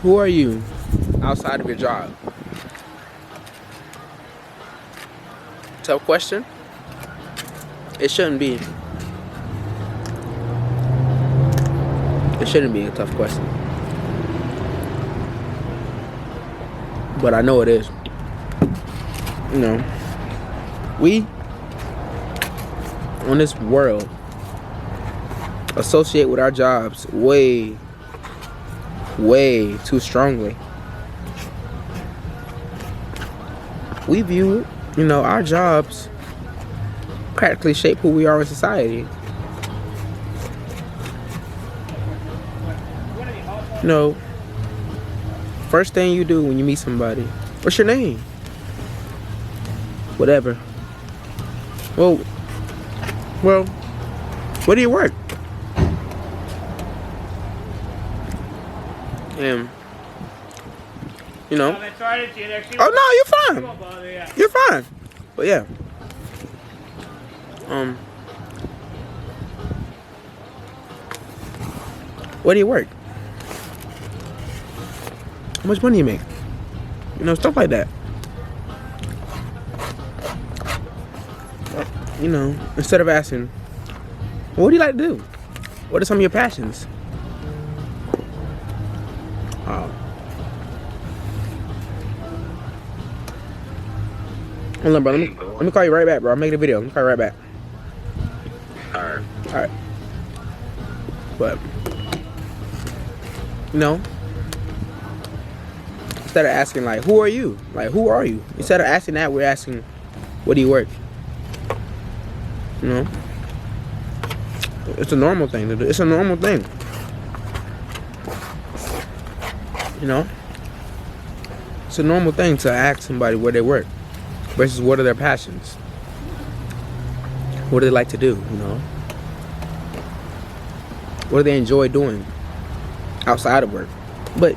Who are you outside of your job? Tough question. It shouldn't be. It shouldn't be a tough question. But I know it is. You know, we on this world associate with our jobs way too strongly. We view, our jobs practically shape who we are in society. First thing you do when you meet somebody, what's your name? Whatever. Well, where do you work? And oh no, you're fine. You're fine. But yeah. Where do you work? How much money you make? Stuff like that. Instead of asking, what do you like to do? What are some of your passions? Hold on, bro. Let me call you right back, bro. I'm making a video. Let me call you right back. Alright. But, instead of asking, like, who are you? Like, who are you? Instead of asking that, we're asking, where do you work? It's a normal thing to do. It's a normal thing. It's a normal thing to ask somebody where they work versus what are their passions. What do they like to do, What do they enjoy doing outside of work? But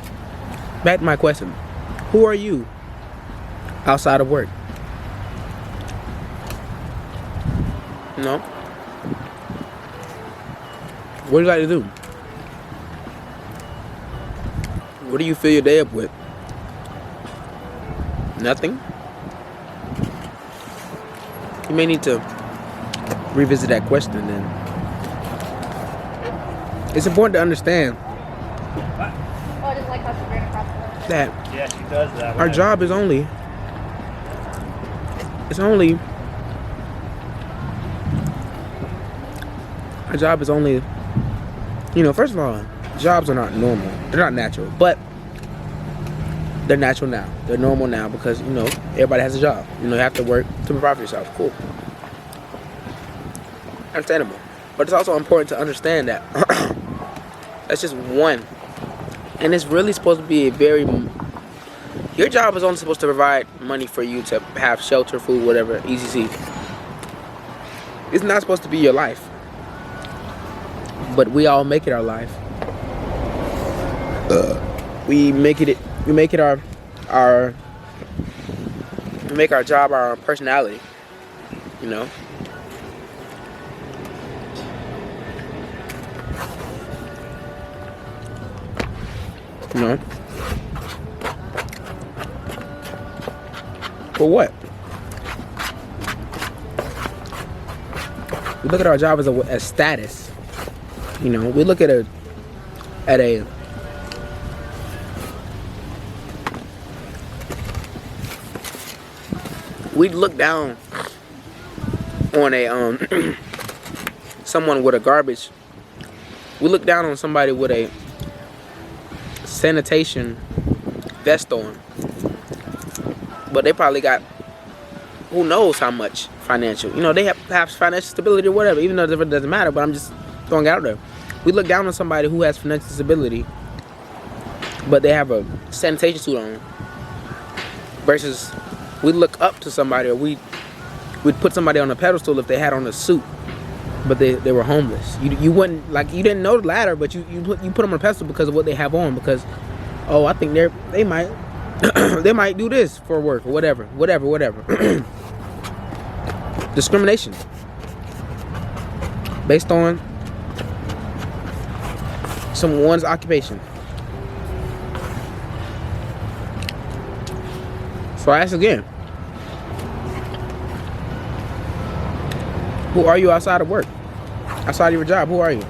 back to my question. Who are you outside of work? What do you like to do? What do you fill your day up with? Nothing? You may need to revisit that question then. It's important to understand that she does that. our job is only first of all, jobs are not normal. They're not natural, but they're natural now. They're normal now because, everybody has a job. You have to work to provide for yourself. Cool. Understandable. But it's also important to understand that that's just one. And it's really supposed to be your job is only supposed to provide money for you to have shelter, food, whatever, easy. It's not supposed to be your life. But we all make it our life. We make our job our personality. For what? We look at our job as status. We look at a we'd look down on a someone with a garbage. We look down on somebody with a sanitation vest on, but they probably got who knows how much financial. They have financial stability or whatever. Even though it doesn't matter, but I'm just throwing it out there. We look down on somebody who has financial stability, but they have a sanitation suit on, versus we look up to somebody, or we'd put somebody on a pedestal if they had on a suit, but they were homeless. You wouldn't, like, you didn't know the latter, but you put them on a pedestal because of what they have on, because I think they might they might do this for work or whatever. Discrimination based on someone's occupation. So I ask again, who are you outside of work? Outside of your job, who are you?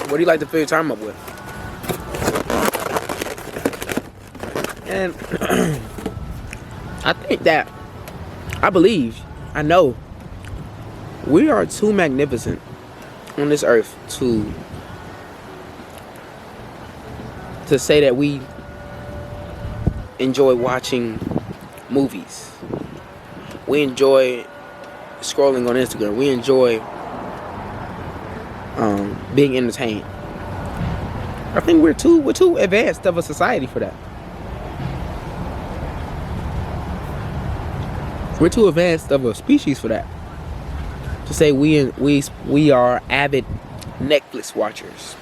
What do you like to fill your time up with? And I think that, I know, we are too magnificent on this earth to say that we enjoy watching movies. We enjoy scrolling on Instagram. We enjoy being entertained. I think we're too advanced of a society for that. We're too advanced of a species for that. To say we are avid Netflix watchers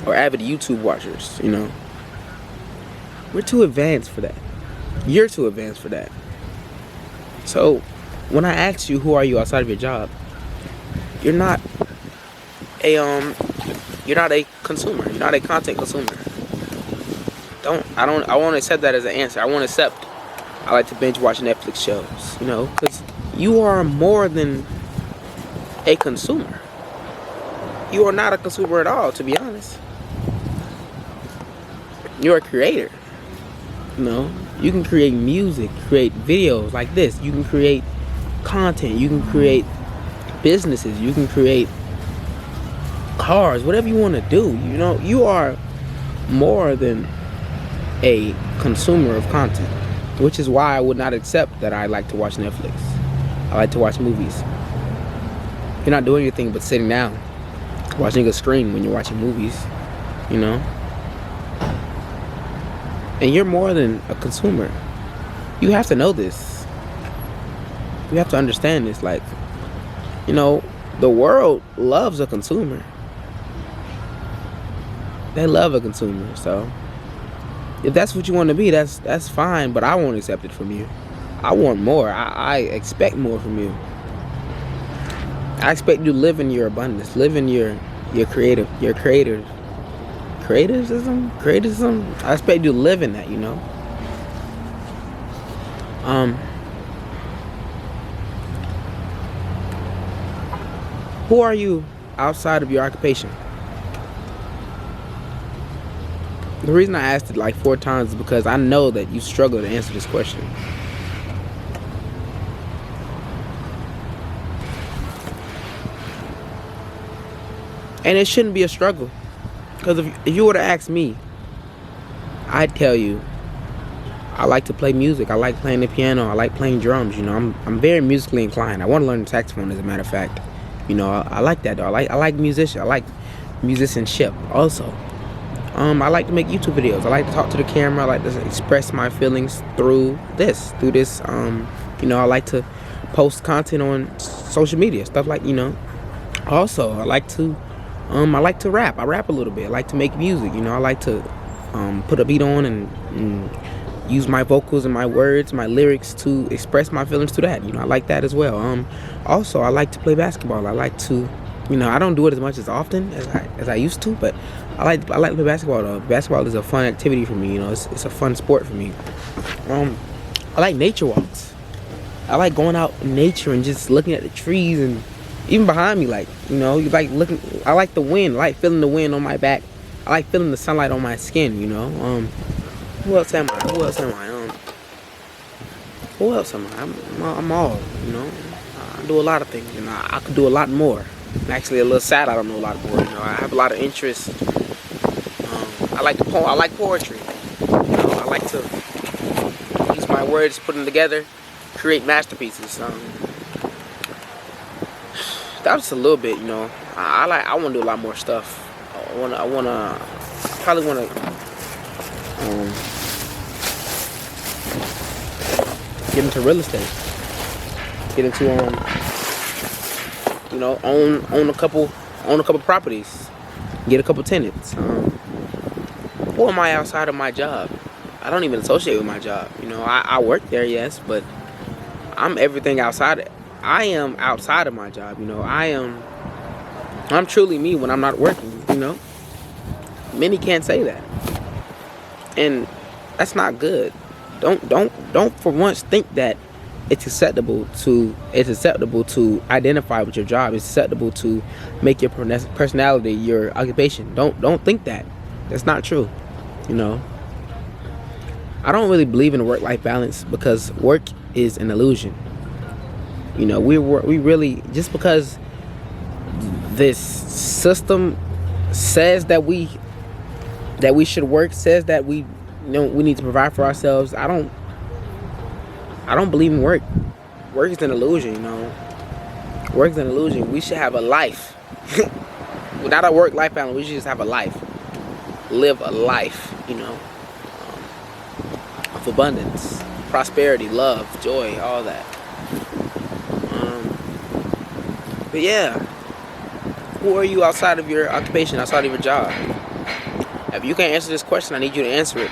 or avid YouTube watchers, you know. We're too advanced for that. You're too advanced for that. So when I ask you, who are you outside of your job? You're not a consumer. You're not a content consumer. I won't accept that as an answer. I won't accept I like to binge watch Netflix shows, you know, because you are more than a consumer. You are not a consumer at all, to be honest. You're a creator. You know, you can create music, create videos like this. You can create content. You can create businesses. You can create cars, whatever you want to do. You know, you are more than a consumer of content, which is why I would not accept that I like to watch Netflix. I like to watch movies. You're not doing anything but sitting down, watching a screen when you're watching movies, you know? And you're more than a consumer. You have to know this. You have to understand this. Like, you know, the world loves a consumer. They love a consumer. So if that's what you want to be, that's fine, but I won't accept it from you. I want more. I expect more from you. I expect you to live in your abundance, live in your creative, creatism. I expect you to live in that, you know. Who are you outside of your occupation? The reason I asked it like 4 times is because I know that you struggle to answer this question. And it shouldn't be a struggle. Because if you were to ask me, I'd tell you, I like to play music. I like playing the piano. I like playing drums. You know, I'm very musically inclined. I want to learn the saxophone, as a matter of fact. You know, I like that though. I like musician. I like musicianship also. I like to make YouTube videos. I like to talk to the camera. I like to express my feelings through this. You know, I like to post content on social media, stuff like, you know. Also, I like to rap. I rap a little bit. I like to make music. You know, I like to put a beat on and use my vocals and my words, my lyrics to express my feelings to that. You know, I like that as well. Also, I like to play basketball. I like to, you know, I don't do it as much as often as I used to, but I like to play basketball though. Basketball is a fun activity for me. You know, it's a fun sport for me. I like nature walks. I like going out in nature and just looking at the trees, and even behind me, like, you know, you like looking. I like the wind. I like feeling the wind on my back. I like feeling the sunlight on my skin. You know. Who else am I? Who else am I? I'm all. You know. I do a lot of things, and I could do a lot more. I'm actually a little sad I don't know a lot more. You know, I have a lot of interest. I like poetry. You know, I like to use my words, put them together, create masterpieces. That was a little bit, you know. I want to do a lot more stuff. I probably want to get into real estate. Get into you know, own a couple properties, get a couple tenants. Who am I outside of my job? I don't even associate with my job. You know, I work there, yes, but I'm everything outside it. I am outside of my job. You know, I'm truly me when I'm not working. You know, many can't say that, and that's not good. Don't for once think that it's acceptable to identify with your job. It's acceptable to make your personality your occupation. Don't think that. That's not true. You know, I don't really believe in work-life balance because work is an illusion. You know, we really, just because this system says that we should work, says that we need to provide for ourselves. I don't believe in work. Work is an illusion, you know. Work is an illusion. We should have a life. Without a work-life balance, we should just have a life. Live a life, you know, of abundance, prosperity, love, joy, all that. But yeah, who are you outside of your occupation, outside of your job? If you can't answer this question, I need you to answer it.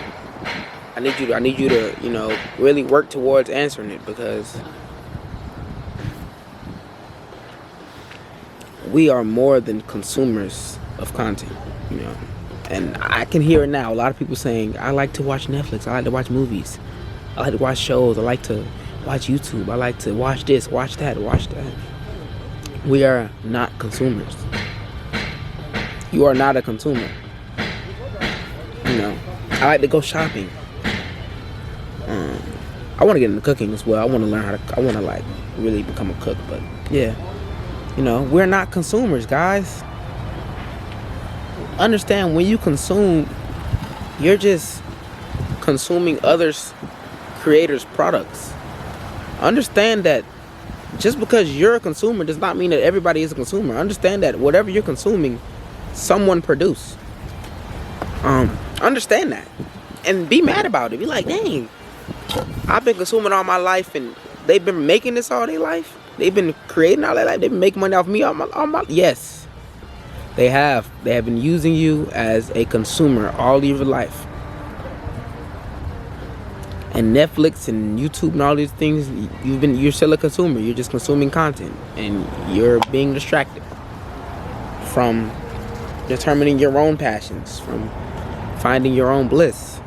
I need you to, you know, really work towards answering it, because we are more than consumers of content, you know. And I can hear it now. A lot of people saying, I like to watch Netflix. I like to watch movies. I like to watch shows. I like to watch YouTube. I like to watch this, watch that, watch that. We are not consumers. You are not a consumer. You know, I like to go shopping. I want to get into cooking as well. I want to learn I want to like really become a cook. But yeah, you know, we're not consumers, guys. Understand, when you consume, you're just consuming others' creators' products. Understand that just because you're a consumer does not mean that everybody is a consumer. Understand that whatever you're consuming, someone produced. Understand that, and be mad about it. Be like, dang, I've been consuming all my life, and they've been making this all their life. They've been creating all their life. They've been making money off me all my. Yes, they have. They have been using you as a consumer all your life. And Netflix and YouTube and all these things, you're still a consumer. You're just consuming content, and you're being distracted from determining your own passions, from finding your own bliss.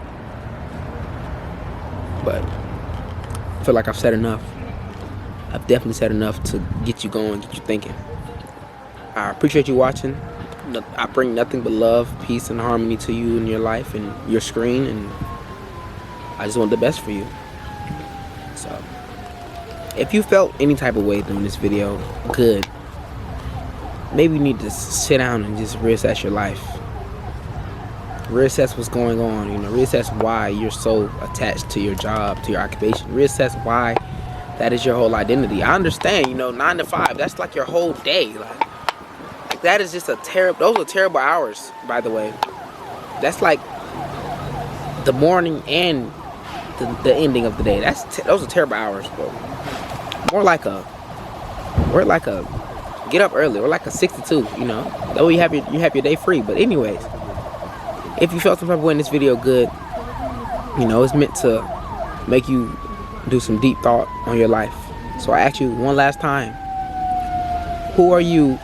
But I feel like I've said enough. I've definitely said enough to get you going, get you thinking. I appreciate you watching. I bring nothing but love, peace, and harmony to you in your life and your screen, and I just want the best for you. So, if you felt any type of way during this video, good. Maybe you need to sit down and just reassess your life. Reassess what's going on, you know, reassess why you're so attached to your job, to your occupation. Reassess why that is your whole identity. I understand, you know, 9 to 5, that's like your whole day. Like that is just those are terrible hours, by the way. That's like the morning and the ending of the day. Those are terrible hours, bro. We're like a get up early. We're like a 6 to 2, you know. That way you have your day free. But anyways, if you felt some type of way in this video, good. You know, it's meant to make you do some deep thought on your life. So I ask you one last time, who are you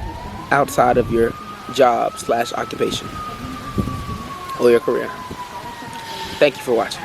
outside of your job / occupation or your career? Thank you for watching.